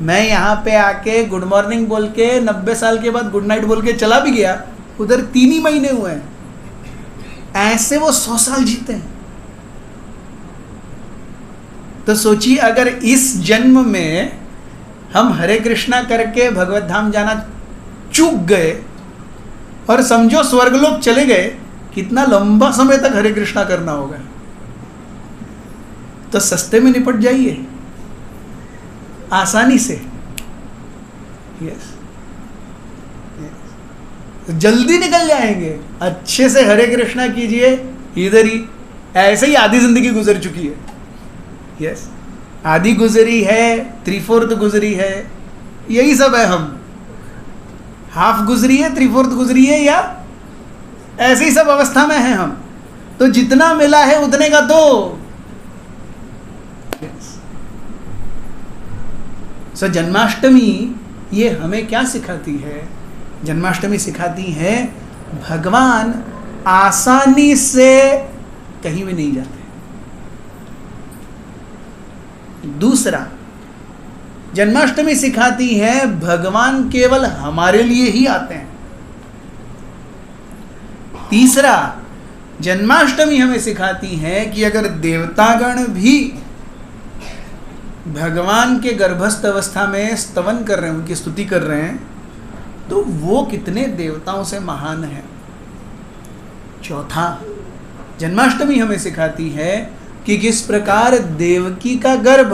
मैं यहाँ पे आके गुड मॉर्निंग बोल के 90 साल के बाद गुड नाइट बोल के चला भी गया, उधर 3 ही महीने हुए हैं, ऐसे वो 100 साल जीते हैं। तो सोचिए अगर इस जन्म में हम हरे कृष्णा करके भगवत धाम जाना चूक गए और समझो स्वर्गलोक चले गए, कितना लंबा समय तक हरे कृष्णा करना होगा। तो सस्ते में निपट जाइए, आसानी से। यस, जल्दी निकल जाएंगे। अच्छे से हरे कृष्णा कीजिए इधर ही, ऐसे ही आधी जिंदगी गुजर चुकी है। यस, आधी गुजरी है, 3/4 गुजरी है, यही सब है। हम हाफ गुजरी है, 3/4 गुजरी है, या ऐसे ही सब अवस्था में हैं हम। तो जितना मिला है उतने का दो। सो जन्माष्टमी ये हमें क्या सिखाती है? जन्माष्टमी सिखाती है भगवान आसानी से कहीं भी नहीं जाते। दूसरा, जन्माष्टमी सिखाती है भगवान केवल हमारे लिए ही आते हैं। तीसरा, जन्माष्टमी हमें सिखाती है कि अगर देवतागण भी भगवान के गर्भस्थ अवस्था में स्तवन कर रहे हैं, उनकी स्तुति कर रहे हैं, तो वो कितने देवताओं से महान है। चौथा, जन्माष्टमी हमें सिखाती है कि किस प्रकार देवकी का गर्भ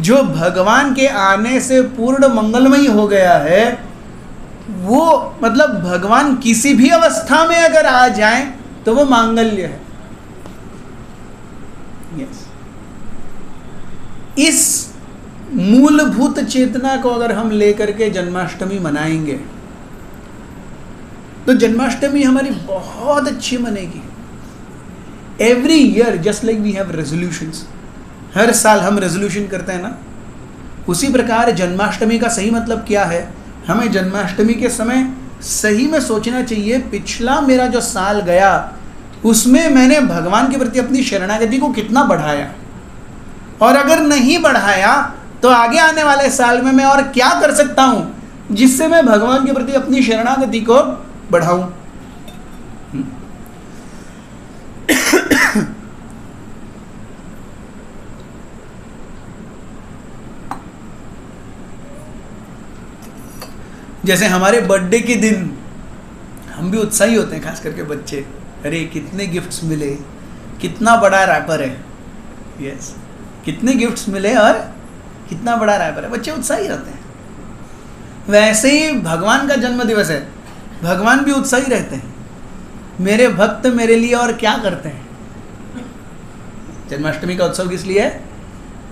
जो भगवान के आने से पूर्ण मंगलमयी हो गया है, वो मतलब भगवान किसी भी अवस्था में अगर आ जाए तो वो मांगल्य है। यस, इस मूलभूत चेतना को अगर हम लेकर के जन्माष्टमी मनाएंगे तो जन्माष्टमी हमारी बहुत अच्छी मनेगी। Every year just like we have resolutions, हर साल हम रेजोल्यूशन करते हैं ना, उसी प्रकार जन्माष्टमी का सही मतलब क्या है? हमें जन्माष्टमी के समय सही में सोचना चाहिए, पिछला मेरा जो साल गया उसमें मैंने भगवान के प्रति अपनी शरणागति को कितना बढ़ाया, और अगर नहीं बढ़ाया तो आगे आने वाले साल में मैं और क्या कर सकता हूं जिससे मैं भगवान के प्रति अपनी शरणागति को बढ़ाऊं। जैसे हमारे बर्थडे के दिन हम भी उत्साही होते हैं, खास करके बच्चे, अरे कितने गिफ्ट्स मिले, कितना बड़ा रैपर है। यस, कितने गिफ्ट्स मिले और कितना बड़ा रैपर है, बच्चे उत्साही रहते हैं। वैसे ही भगवान का जन्म दिवस है, भगवान भी उत्साही रहते हैं, मेरे भक्त मेरे लिए और क्या करते हैं। जन्माष्टमी का उत्सव किस लिए है?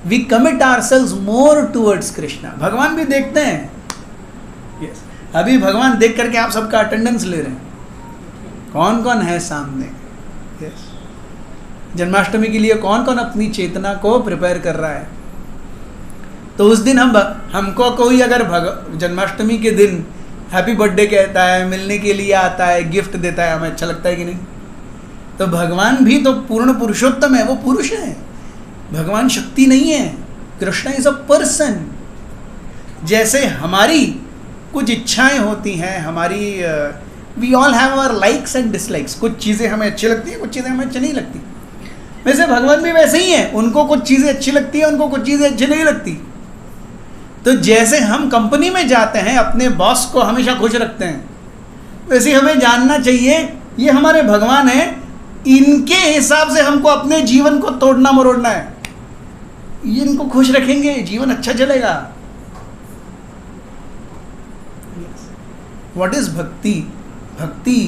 We commit ourselves more towards Krishna. भगवान भी देखते हैं। यस, अभी भगवान देख करके आप सबका अटेंडेंस ले रहे हैं, कौन कौन है सामने। यस, जन्माष्टमी के लिए कौन कौन अपनी चेतना को प्रिपेयर कर रहा है। तो उस दिन हमको कोई अगर जन्माष्टमी के दिन हैप्पी बर्थडे कहता है, मिलने के लिए आता है, गिफ्ट देता है, हमें अच्छा लगता है कि नहीं? तो भगवान भी तो पूर्ण पुरुषोत्तम है, वो पुरुष है, भगवान शक्ति नहीं है। Krishna is a person. जैसे हमारी कुछ इच्छाएं होती हैं, हमारी we all have our likes and dislikes. कुछ चीज़ें हमें अच्छी लगती हैं, कुछ चीज़ें हमें अच्छी नहीं लगती। वैसे भगवान भी वैसे ही हैं, उनको कुछ चीज़ें अच्छी लगती हैं, उनको कुछ चीज़ें अच्छी नहीं लगती। तो जैसे हम कंपनी में जाते हैं, अपने बॉस को हमेशा खुश रखते हैं, वैसे हमें जानना चाहिए ये हमारे भगवान हैं, इनके हिसाब से हमको अपने जीवन को तोड़ना मरोड़ना है। ये इनको खुश रखेंगे, जीवन अच्छा चलेगा। What is bhakti? Bhakti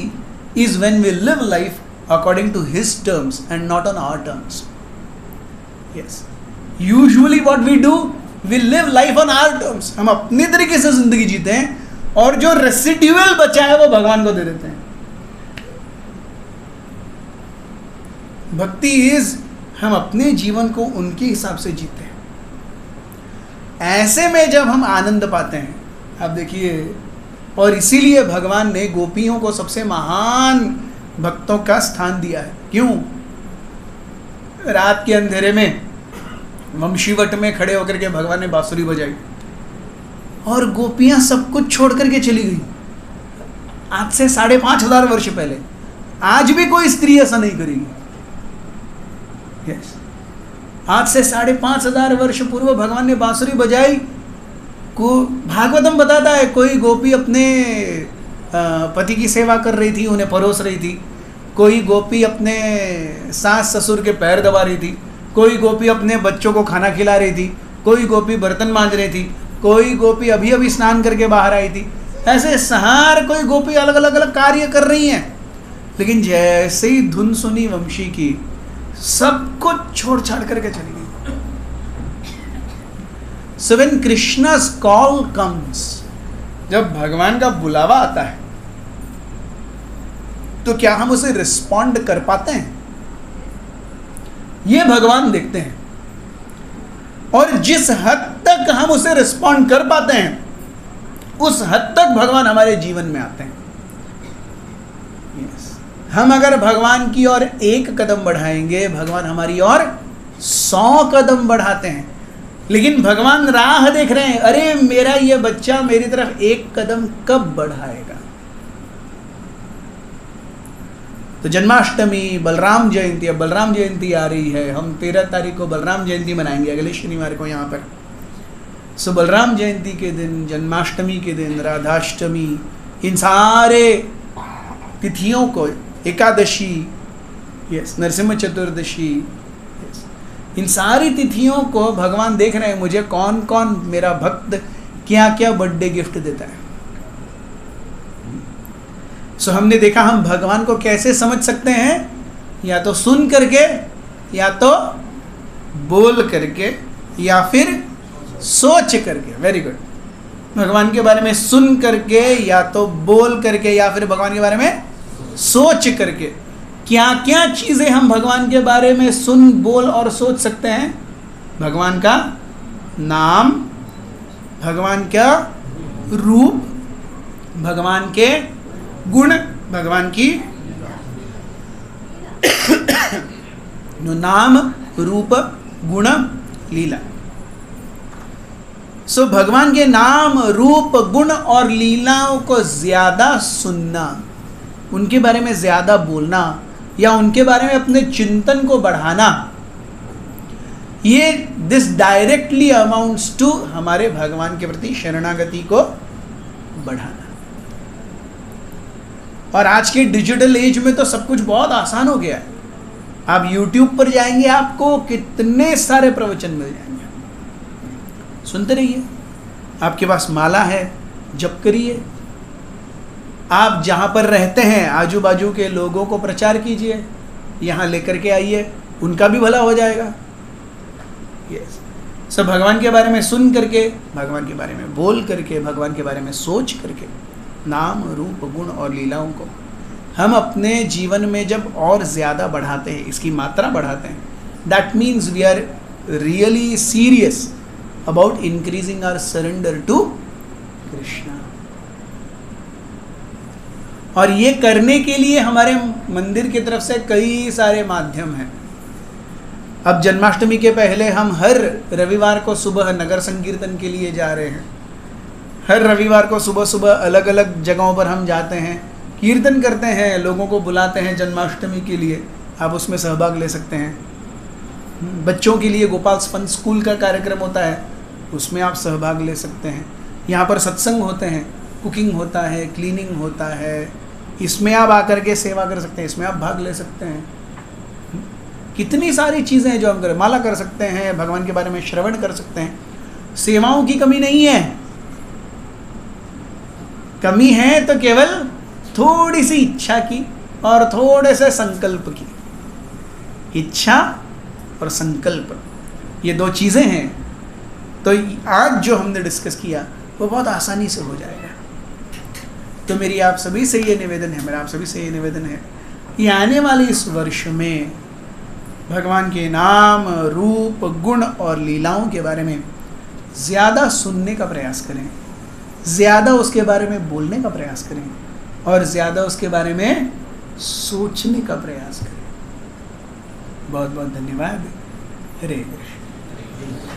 is when we live life according to His terms and not on our terms. Yes. Usually what we do, we live life on our terms. हम अपनी तरीके से जिंदगी जीते हैं और जो रेसिड्यूअल बचा है वो भगवान को दे देते हैं। भक्ति इज हम अपने जीवन को उनके हिसाब से जीते हैं। ऐसे में जब हम आनंद पाते हैं, आप देखिए, और इसीलिए भगवान ने गोपियों को सबसे महान भक्तों का स्थान दिया है। क्यों? रात के अंधेरे में वंशीवट में खड़े होकर के भगवान ने बांसुरी बजाई, और गोपियां सब कुछ छोड़ करके चली गई। आज से 5,500 वर्ष पहले। आज भी कोई स्त्री ऐसा नहीं करेगी। यस, आज से 5,500 वर्ष पूर्व भगवान ने बांसुरी बजाई को भागवतम बताता है। कोई गोपी अपने पति की सेवा कर रही थी, उन्हें परोस रही थी। कोई गोपी अपने सास ससुर के पैर दबा रही थी। कोई गोपी अपने बच्चों को खाना खिला रही थी। कोई गोपी बर्तन मांज रही थी। कोई गोपी अभी अभी स्नान करके बाहर आई थी। ऐसे हर कोई गोपी अलग अलग अलग कार्य कर रही हैं। लेकिन जैसे ही धुन सुनी वंशी की, सब कुछ छोड़ छाड़ करके चली गई। सो व्हेन कृष्णा's कॉल कम्स, जब भगवान का बुलावा आता है, तो क्या हम उसे रिस्पॉन्ड कर पाते हैं? ये भगवान देखते हैं। और जिस हद तक हम उसे रिस्पॉन्ड कर पाते हैं, उस हद तक भगवान हमारे जीवन में आते हैं। हम अगर भगवान की ओर 1 कदम बढ़ाएंगे, भगवान हमारी ओर 100 कदम बढ़ाते हैं। लेकिन भगवान राह देख रहे हैं, अरे मेरा ये बच्चा मेरी तरफ 1 कदम कब बढ़ाएगा। तो जन्माष्टमी, बलराम जयंती, अब बलराम जयंती आ रही है। हम 13 तारीख को बलराम जयंती मनाएंगे, अगले शनिवार को यहाँ पर। सो बलराम जयंती के दिन, जन्माष्टमी के दिन, राधाष्टमी, इन सारे तिथियों को, एकादशी, यस, नरसिम्हा चतुर्दशी, इन सारी तिथियों को भगवान देख रहे हैं, मुझे कौन कौन मेरा भक्त क्या क्या बर्थडे गिफ्ट देता है। सो हमने देखा हम भगवान को कैसे समझ सकते हैं, या तो सुन करके, या तो बोल करके, या फिर सोच करके। Very good. भगवान के बारे में सुन करके, या तो बोल करके, या फिर भगवान के बारे में सोच करके। क्या क्या चीजें हम भगवान के बारे में सुन, बोल और सोच सकते हैं? भगवान का नाम, भगवान का रूप, भगवान के गुण, भगवान की नाम, रूप, गुण, लीला। सो भगवान के नाम, रूप, गुण और लीलाओं को ज्यादा सुनना, उनके बारे में ज्यादा बोलना, या उनके बारे में अपने चिंतन को बढ़ाना, ये दिस डायरेक्टली अमाउंट्स टू हमारे भगवान के प्रति शरणागति को बढ़ाना। और आज के डिजिटल एज में तो सब कुछ बहुत आसान हो गया है। आप YouTube पर जाएंगे, आपको कितने सारे प्रवचन मिल जाएंगे, सुनते रहिए। आपके पास माला है, जप करिए। आप जहाँ पर रहते हैं, आजू बाजू के लोगों को प्रचार कीजिए, यहाँ लेकर के आइए, उनका भी भला हो जाएगा। यस, सब भगवान के बारे में सुन करके, भगवान के बारे में बोल करके, भगवान के बारे में सोच करके, नाम, रूप, गुण और लीलाओं को हम अपने जीवन में जब और ज़्यादा बढ़ाते हैं, इसकी मात्रा बढ़ाते हैं, that means we are really serious about increasing our surrender to Krishna. और ये करने के लिए हमारे मंदिर की तरफ से कई सारे माध्यम हैं। अब जन्माष्टमी के पहले हम हर रविवार को सुबह नगर संकीर्तन के लिए जा रहे हैं। हर रविवार को सुबह सुबह अलग अलग जगहों पर हम जाते हैं, कीर्तन करते हैं, लोगों को बुलाते हैं जन्माष्टमी के लिए। आप उसमें सहभाग ले सकते हैं। बच्चों के लिए गोपाल फन स्कूल का कार्यक्रम होता है, उसमें आप सहभाग ले सकते हैं। यहाँ पर सत्संग होते हैं, कुकिंग होता है, क्लीनिंग होता है, इसमें आप आकर के सेवा कर सकते हैं, इसमें आप भाग ले सकते हैं। कितनी सारी चीज़ें हैं जो हम करें, माला कर सकते हैं, भगवान के बारे में श्रवण कर सकते हैं। सेवाओं की कमी नहीं है, कमी है तो केवल थोड़ी सी इच्छा की और थोड़े से संकल्प की। इच्छा और संकल्प, ये 2 चीज़ें हैं। तो आज जो हमने डिस्कस किया वो बहुत आसानी से हो जाएगा। तो मेरी आप सभी से ये निवेदन है, मेरा आप सभी से ये निवेदन है कि आने वाले इस वर्ष में भगवान के नाम, रूप, गुण और लीलाओं के बारे में ज़्यादा सुनने का प्रयास करें, ज़्यादा उसके बारे में बोलने का प्रयास करें और ज़्यादा उसके बारे में सोचने का प्रयास करें। बहुत बहुत धन्यवाद। हरे कृष्ण।